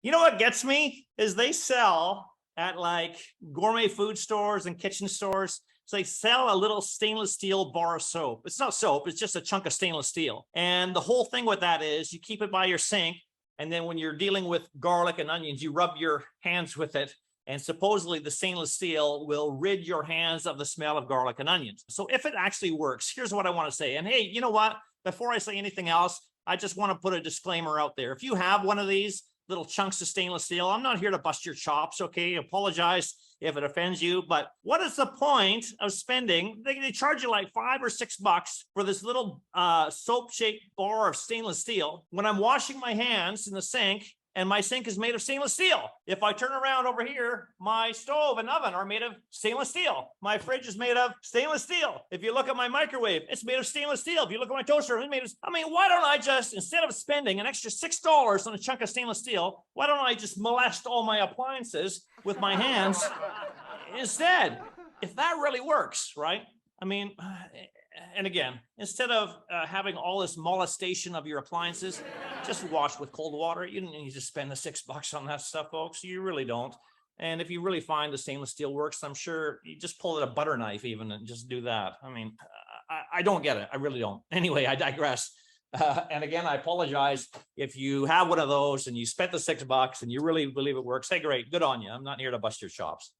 You know what gets me is they sell at like gourmet food stores and kitchen stores. So they sell a little stainless steel bar of soap. It's not soap, it's just a chunk of stainless steel. And the whole thing with that is you keep it by your sink. And then when you're dealing with garlic and onions, you rub your hands with it. And supposedly the stainless steel will rid your hands of the smell of garlic and onions. So if it actually works, here's what I want to say. And hey, you know what? Before I say anything else, I just want to put a disclaimer out there. If you have one of these little chunks of stainless steel, I'm not here to bust your chops, okay? Apologize if it offends you, but what is the point of spending, they charge you like $5 or $6 for this little soap-shaped bar of stainless steel when I'm washing my hands in the sink and my sink is made of stainless steel. If I turn around over here, my stove and oven are made of stainless steel. My fridge is made of stainless steel. If you look at my microwave, it's made of stainless steel. If you look at my toaster, it's made of, I mean, why don't I just, instead of spending an extra $6 on a chunk of stainless steel, why don't I just molest all my appliances with my hands instead? If that really works, right? I mean, and again, instead of having all this molestation of your appliances, just wash with cold water. You don't need to spend the $6 on that stuff, folks. You really don't. And if you really find the stainless steel works, I'm sure you just pull it a butter knife even and just do that. I mean, I don't get it. I really don't. Anyway, I digress. And again, I apologize if you have one of those and you spent the $6 and you really believe it works. Hey, great. Good on you. I'm not here to bust your chops.